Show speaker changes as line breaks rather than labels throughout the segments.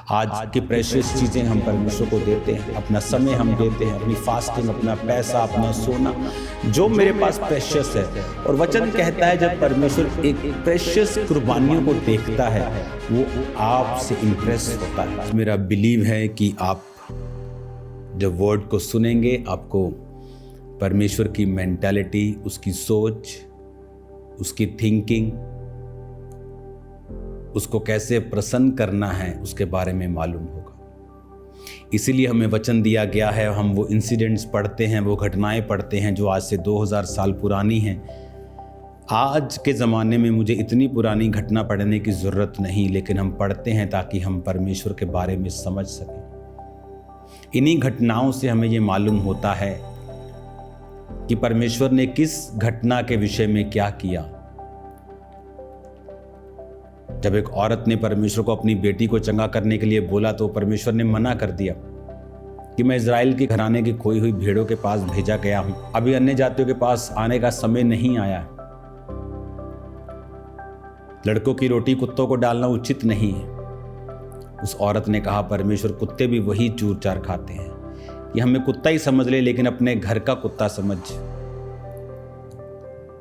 आज की प्रेशियस चीज़ें हम परमेश्वर को देते हैं, अपना समय हम देते हैं, अपनी फास्टिंग, अपना पैसा, अपना सोना, जो मेरे पास प्रेशियस है। और वचन कहता है जब परमेश्वर एक प्रेशियस कुर्बानियों को देखता है वो आपसे इम्प्रेस होता है। मेरा बिलीव है कि आप जब वर्ड को सुनेंगे आपको परमेश्वर की मेंटालिटी, उसकी सोच, उसकी थिंकिंग, उसको कैसे प्रसन्न करना है उसके बारे में मालूम होगा। इसीलिए हमें वचन दिया गया है, हम वो इंसिडेंट्स पढ़ते हैं, वो घटनाएं पढ़ते हैं जो आज से 2000 साल पुरानी हैं। आज के ज़माने में मुझे इतनी पुरानी घटना पढ़ने की ज़रूरत नहीं, लेकिन हम पढ़ते हैं ताकि हम परमेश्वर के बारे में समझ सकें। इन्हीं घटनाओं से हमें ये मालूम होता है कि परमेश्वर ने किस घटना के विषय में क्या किया। जब एक औरत ने परमेश्वर को अपनी बेटी को चंगा करने के लिए बोला तो परमेश्वर ने मना कर दिया कि मैं इज़राइल के घराने की खोई हुई भेड़ों के पास भेजा गया हूं, अभी अन्य जातियों के पास आने का समय नहीं आया है। लड़कों की रोटी कुत्तों को डालना उचित नहीं है। उस औरत ने कहा, परमेश्वर कुत्ते भी वही चूर चार खाते हैं, कि हमें कुत्ता ही समझ ले लेकिन अपने घर का कुत्ता समझ।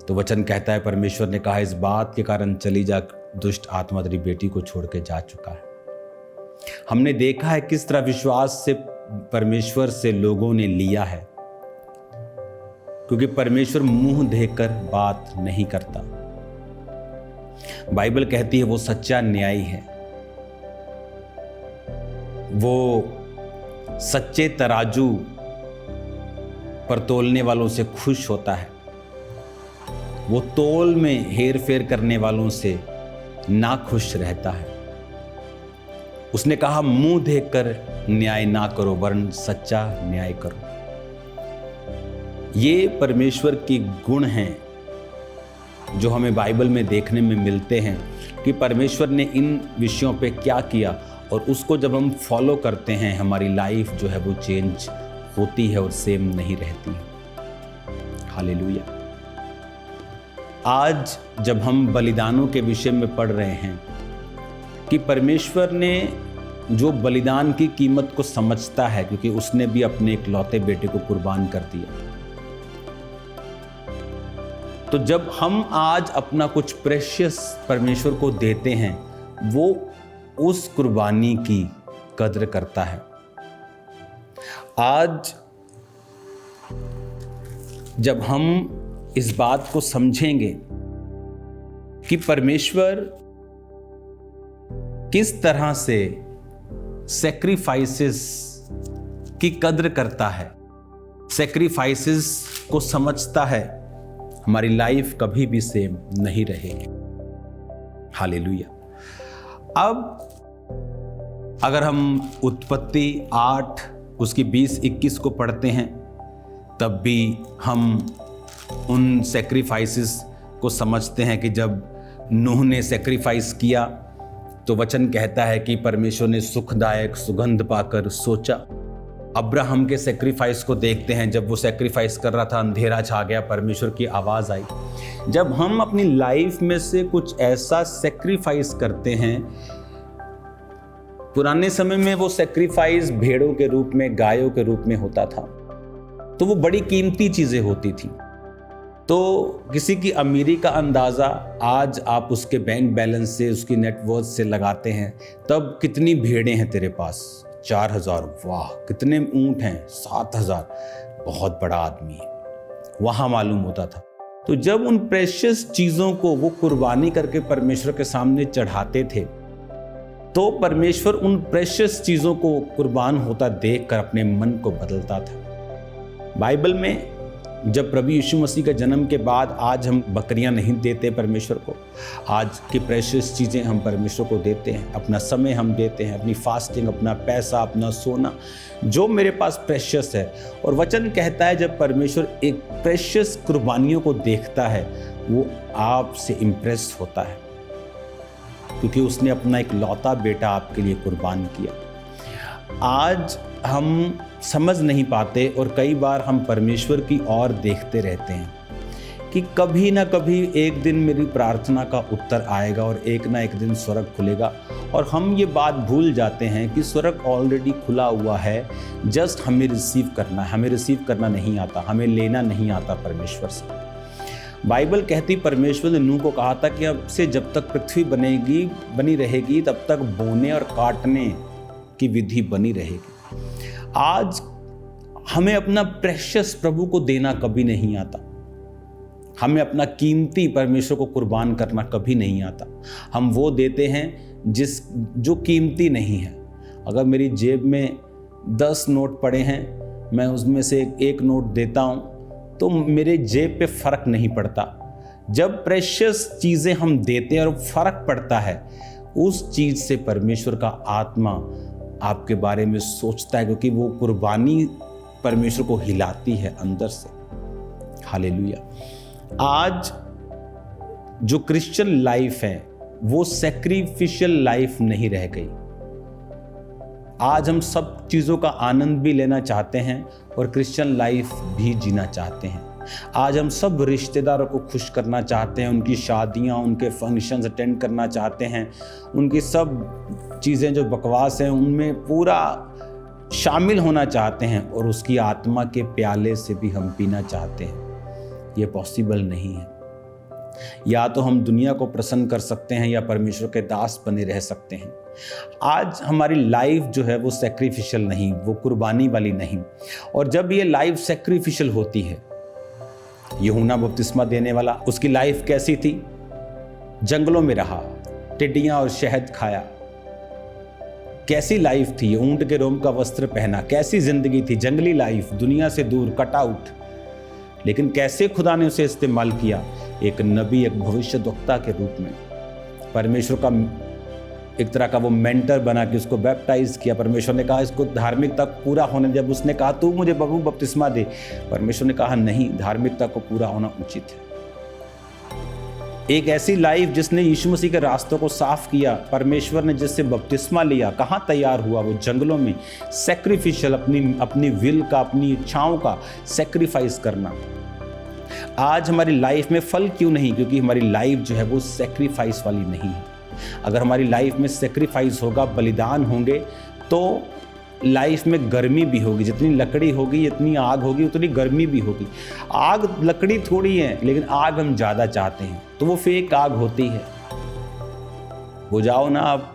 तो वचन कहता है परमेश्वर ने कहा, इस बात के कारण चली जा, दुष्ट आत्मा तेरी बेटी को छोड़ के जा चुका है। हमने देखा है किस तरह विश्वास से परमेश्वर से लोगों ने लिया है, क्योंकि परमेश्वर मुंह देखकर बात नहीं करता। बाइबल कहती है वो सच्चा न्यायी है, वो सच्चे तराजू पर तोलने वालों से खुश होता है, वो तोल में हेर फेर करने वालों से ना खुश रहता है। उसने कहा, मुंह देखकर न्याय ना करो वरन सच्चा न्याय करो। ये परमेश्वर की गुण हैं जो हमें बाइबल में देखने में मिलते हैं कि परमेश्वर ने इन विषयों पे क्या किया, और उसको जब हम फॉलो करते हैं हमारी लाइफ जो है वो चेंज होती है और सेम नहीं रहती है। हालेलुया। आज जब हम बलिदानों के विषय में पढ़ रहे हैं कि परमेश्वर ने जो बलिदान की कीमत को समझता है, क्योंकि उसने भी अपने इकलौते बेटे को कुर्बान कर दिया, तो जब हम आज अपना कुछ प्रेशियस परमेश्वर को देते हैं वो उस कुर्बानी की कद्र करता है। आज जब हम इस बात को समझेंगे कि परमेश्वर किस तरह से सैक्रिफाइसेस की कद्र करता है, सैक्रिफाइसेस को समझता है, हमारी लाइफ कभी भी सेम नहीं रहेगी। हालेलुया। अब अगर हम उत्पत्ति 8 उसकी 20-21 को पढ़ते हैं तब भी हम उन सैक्रिफाइसेस को समझते हैं कि जब नूह ने सैक्रिफाइस किया तो वचन कहता है कि परमेश्वर ने सुखदायक सुगंध पाकर सोचा। अब्राहम के सैक्रिफाइस को देखते हैं, जब वो सैक्रिफाइस कर रहा था अंधेरा छा गया, परमेश्वर की आवाज़ आई। जब हम अपनी लाइफ में से कुछ ऐसा सैक्रिफाइस करते हैं, पुराने समय में वो सैक्रिफाइस भेड़ों के रूप में, गायों के रूप में होता था, तो वो बड़ी कीमती चीज़ें होती थी। तो किसी की अमीरी का अंदाज़ा आज आप उसके बैंक बैलेंस से, उसकी नेटवर्थ से लगाते हैं, तब कितनी भेड़ें हैं तेरे पास? 4000। वाह, कितने ऊंट हैं? 7000। बहुत बड़ा आदमी है, वहाँ मालूम होता था। तो जब उन प्रेशियस चीज़ों को वो कुर्बानी करके परमेश्वर के सामने चढ़ाते थे तो परमेश्वर उन प्रेशियस चीज़ों को कुर्बान होता देखकर अपने मन को बदलता था। बाइबल में जब प्रभु यीशु मसीह का जन्म के बाद आज हम बकरियां नहीं देते परमेश्वर को, आज की प्रेशियस चीज़ें हम परमेश्वर को देते हैं, अपना समय हम देते हैं, अपनी फास्टिंग, अपना पैसा, अपना सोना, जो मेरे पास प्रेशियस है। और वचन कहता है जब परमेश्वर एक प्रेशियस कुर्बानियों को देखता है वो आपसे इम्प्रेस होता है, क्योंकि उसने अपना एक लौता बेटा आपके लिए कुर्बान किया। आज हम समझ नहीं पाते और कई बार हम परमेश्वर की ओर देखते रहते हैं कि कभी ना कभी एक दिन मेरी प्रार्थना का उत्तर आएगा और एक ना एक दिन स्वर्ग खुलेगा। और हम ये बात भूल जाते हैं कि स्वर्ग ऑलरेडी खुला हुआ है, जस्ट हमें रिसीव करना है। हमें रिसीव करना नहीं आता, हमें लेना नहीं आता परमेश्वर से। बाइबल कहती परमेश्वर ने नूह को कहा था कि अब से जब तक पृथ्वी बनी रहेगी तब तक बोने और काटने की विधि बनी रहेगी। आज हमें अपना प्रेशियस प्रभु को देना कभी नहीं आता, हमें अपना कीमती परमेश्वर को कुर्बान करना कभी नहीं आता। हम वो देते हैं जो कीमती नहीं है। अगर मेरी जेब में 10 नोट पड़े हैं, मैं उसमें से एक नोट देता हूँ तो मेरे जेब पे फर्क नहीं पड़ता। जब प्रेशियस चीज़ें हम देते हैं और फर्क पड़ता है, उस चीज़ से परमेश्वर का आत्मा आपके बारे में सोचता है, क्योंकि वो कुर्बानी परमेश्वर को हिलाती है अंदर से। हालेलुया। आज जो क्रिश्चियन लाइफ है वो सैक्रिफिशियल लाइफ नहीं रह गई। आज हम सब चीज़ों का आनंद भी लेना चाहते हैं और क्रिश्चियन लाइफ भी जीना चाहते हैं। आज हम सब रिश्तेदारों को खुश करना चाहते हैं, उनकी शादियां, उनके फंक्शंस अटेंड करना चाहते हैं, उनकी सब चीज़ें जो बकवास हैं उनमें पूरा शामिल होना चाहते हैं, और उसकी आत्मा के प्याले से भी हम पीना चाहते हैं। ये पॉसिबल नहीं है। या तो हम दुनिया को प्रसन्न कर सकते हैं या परमेश्वर के दास बने रह सकते हैं। आज हमारी लाइफ जो है वो सैक्रिफिशियल नहीं, वो कुर्बानी वाली नहीं। और जब ये लाइफ सैक्रिफिशियल होती है, यूहन्ना बपतिस्मा देने वाला, उसकी लाइफ कैसी थी? जंगलों में रहा, टिड्डियां और शहद खाया। कैसी लाइफ थी? ऊंट के रोम का वस्त्र पहना। कैसी जिंदगी थी? जंगली लाइफ, दुनिया से दूर, कट आउट। लेकिन कैसे खुदा ने उसे इस्तेमाल किया? एक नबी, एक भविष्यद्वक्ता के रूप में। परमेश्वर का एक तरह का वो मेंटर बना के उसको बैप्टाइज किया। परमेश्वर ने कहा इसको धार्मिकता पूरा होने। जब उसने कहा तू मुझे प्रभु बपतिस्मा दे, परमेश्वर ने कहा नहीं, धार्मिकता को पूरा होना उचित है। एक ऐसी लाइफ जिसने यीशु मसीह के रास्तों को साफ किया, परमेश्वर ने जिससे बपतिस्मा लिया, कहाँ तैयार हुआ? वो जंगलों में। सैक्रिफिशियल, अपनी विल का, अपनी इच्छाओं का सैक्रिफाइस करना। आज हमारी लाइफ में फल क्यों नहीं? क्योंकि हमारी लाइफ जो है वो सैक्रिफाइस वाली नहीं है। अगर हमारी लाइफ में सैक्रिफाइस होगा, बलिदान होंगे, तो लाइफ में गर्मी भी होगी। जितनी लकड़ी होगी, जितनी आग होगी, उतनी गर्मी भी होगी। आग लकड़ी थोड़ी है, लेकिन आग हम ज़्यादा चाहते हैं, तो वो फेक आग होती है। वो जाओ ना आप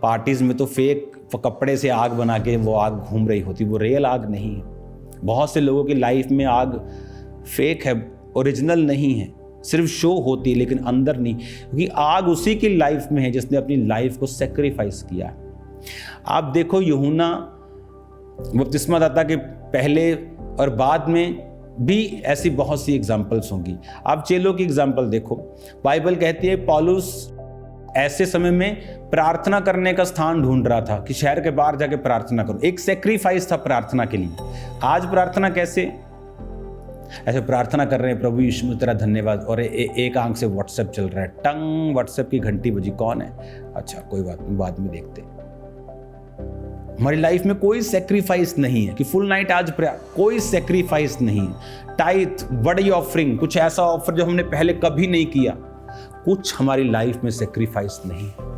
पार्टीज में, तो फेक कपड़े से आग बना के वो आग घूम रही होती, वो रियल आग नहीं है। बहुत से लोगों की लाइफ में आग फेक है, ओरिजिनल नहीं है, सिर्फ शो होती है लेकिन अंदर नहीं। क्योंकि आग उसी की लाइफ में है जिसने अपनी लाइफ को सैक्रिफाइस किया। आप देखो, यूहन्ना बपतिस्मा दाता के पहले और बाद में भी ऐसी बहुत सी एग्जाम्पल्स होंगी। आप चेलों की एग्जाम्पल देखो। बाइबल कहती है पौलुस ऐसे समय में प्रार्थना करने का स्थान ढूंढ रहा था कि शहर के बाहर जाके प्रार्थना करो। एक सैक्रिफाइस था प्रार्थना के लिए। आज प्रार्थना कैसे? ऐसे प्रार्थना कर रहे हैं, प्रभु यीशु तेरा धन्यवाद, और एक आंख से व्हाट्सएप चल रहा है, टंग व्हाट्सएप की घंटी बजी, कौन है? अच्छा कोई बात नहीं, बाद में देखते। हमारी लाइफ में कोई सैक्रिफाइस नहीं है कि फुल नाइट आज कोई सैक्रिफाइस नहीं है। टाइथ, बड़ी ऑफरिंग, कुछ ऐसा ऑफर जो हमने पहले कभी नहीं किया, कुछ हमारी लाइफ में सैक्रिफाइस नहीं है।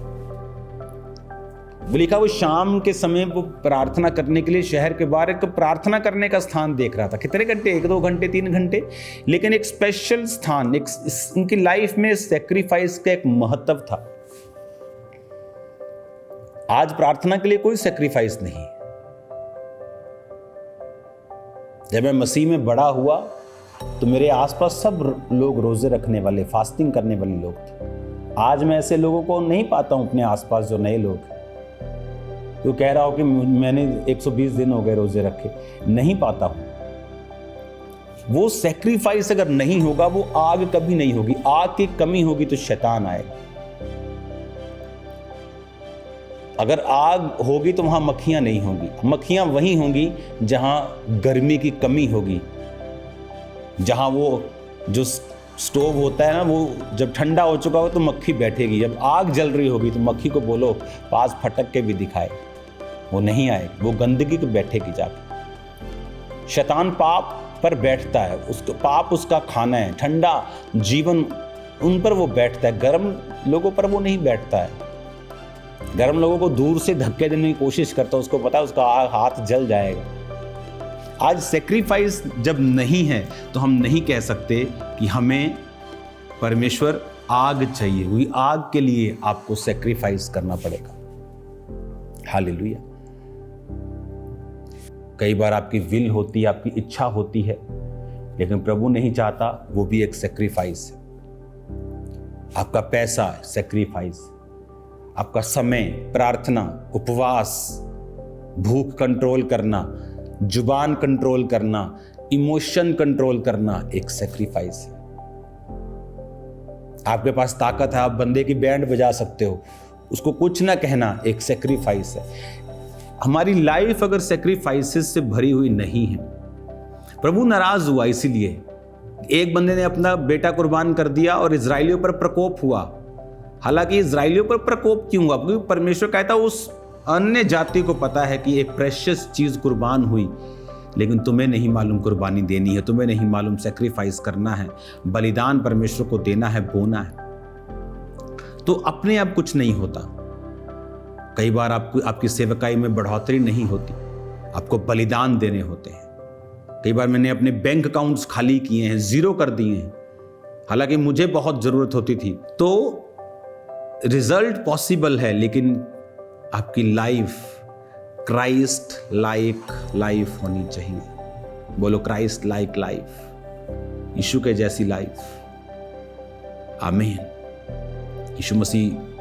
वो लिखा, वो शाम के समय वो प्रार्थना करने के लिए शहर के बाहर एक प्रार्थना करने का स्थान देख रहा था। कितने घंटे? 1-2 घंटे, 3 घंटे, लेकिन एक स्पेशल स्थान, उनकी लाइफ में सैक्रिफाइस का एक महत्व था। आज प्रार्थना के लिए कोई सैक्रिफाइस नहीं। जब मैं मसीह में बड़ा हुआ तो मेरे आसपास सब लोग रोजे रखने वाले, फास्टिंग करने वाले लोग थे। आज मैं ऐसे लोगों को नहीं पाता हूं अपने आसपास जो नए लोग। तो कह रहा हो कि मैंने 120 दिन हो गए रोजे रखे, नहीं पाता हूं। वो सैक्रिफाइस अगर नहीं होगा, वो आग कभी नहीं होगी। आग की कमी होगी तो शैतान आएगा। अगर आग होगी तो वहां मक्खियां नहीं होंगी। मक्खियां वहीं होंगी जहां गर्मी की कमी होगी, जहां वो जो स्टोव होता है ना, वो जब ठंडा हो चुका हो तो मक्खी बैठेगी। जब आग जल रही होगी तो मक्खी को बोलो पास फटक के भी दिखाए, वो नहीं आएगी, वो गंदगी को बैठेगी जाकर। शैतान पाप पर बैठता है, उसको पाप उसका खाना है, ठंडा जीवन उन पर वो बैठता है, गर्म लोगों पर वो नहीं बैठता है। गर्म लोगों को दूर से धक्के देने की कोशिश करता है, उसको पता है उसका हाथ जल जाएगा। आज सेक्रीफाइस जब नहीं है तो हम नहीं कह सकते कि हमें परमेश्वर आग चाहिए, वही आग के लिए आपको सेक्रीफाइस करना पड़ेगा। हालेलुया। कई बार आपकी विल होती है, आपकी इच्छा होती है, लेकिन प्रभु नहीं चाहता, वो भी एक सेक्रीफाइस है। आपका पैसा सेक्रीफाइस, आपका समय, प्रार्थना, उपवास, भूख कंट्रोल करना, जुबान कंट्रोल करना, इमोशन कंट्रोल करना एक सेक्रीफाइस है। आपके पास ताकत है, आप बंदे की बैंड बजा सकते हो, उसको कुछ ना कहना एक सेक्रीफाइस है। हमारी लाइफ अगर सेक्रीफाइसेस से भरी हुई नहीं है, प्रभु नाराज हुआ। इसीलिए एक बंदे ने अपना बेटा कुर्बान कर दिया और इजराइलियों पर प्रकोप हुआ। हालांकि इजराइलियों पर प्रकोप क्यों हुआ? क्योंकि परमेश्वर कहता उस अन्य जाति को पता है कि एक प्रेशियस चीज कुर्बान हुई, लेकिन तुम्हें नहीं मालूम कुर्बानी देनी है, तुम्हें नहीं मालूम सेक्रीफाइस करना है, बलिदान परमेश्वर को देना है, बोना है। तो अपने आप कुछ नहीं होता। कई बार आपकी सेवकाई में बढ़ोतरी नहीं होती, आपको बलिदान देने होते हैं। कई बार मैंने अपने बैंक अकाउंट्स खाली किए हैं, जीरो कर दिए हैं, हालांकि मुझे बहुत जरूरत होती थी। तो रिजल्ट पॉसिबल है, लेकिन आपकी लाइफ क्राइस्ट लाइक लाइफ होनी चाहिए। बोलो क्राइस्ट लाइक लाइफ, यीशु के जैसी लाइफ। आमीन। यीशु मसीह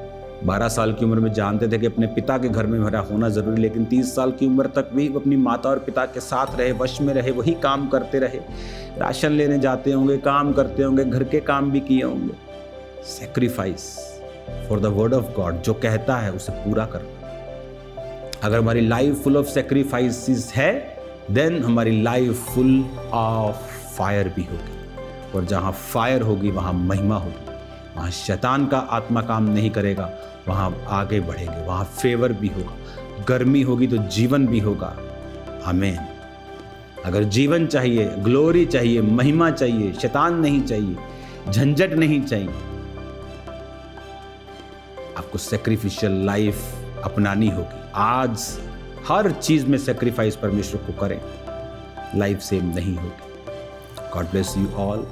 12 साल की उम्र में जानते थे कि अपने पिता के घर में मेरा होना जरूरी, लेकिन 30 साल की उम्र तक भी अपनी माता और पिता के साथ रहे, वश में रहे, वही काम करते रहे। राशन लेने जाते होंगे, काम करते होंगे, घर के काम भी किए होंगे। Sacrifice for the word of God, जो कहता है उसे पूरा करना। अगर हमारी लाइफ फुल ऑफ सेक्रीफाइसेस है, देन हमारी लाइफ फुल ऑफ फायर भी होगी, और जहां फायर होगी वहां महिमा होगी, वहां शैतान का आत्मा काम नहीं करेगा, वहां आगे बढ़ेंगे, वहां फेवर भी होगा, गर्मी होगी तो जीवन भी होगा। आमीन। अगर जीवन चाहिए, ग्लोरी चाहिए, महिमा चाहिए, शैतान नहीं चाहिए, झंझट नहीं चाहिए, आपको सेक्रीफिशियल लाइफ अपनानी होगी। आज हर चीज में सेक्रीफाइस परमेश्वर को करें, लाइफ सेम नहीं होगी। God bless you all.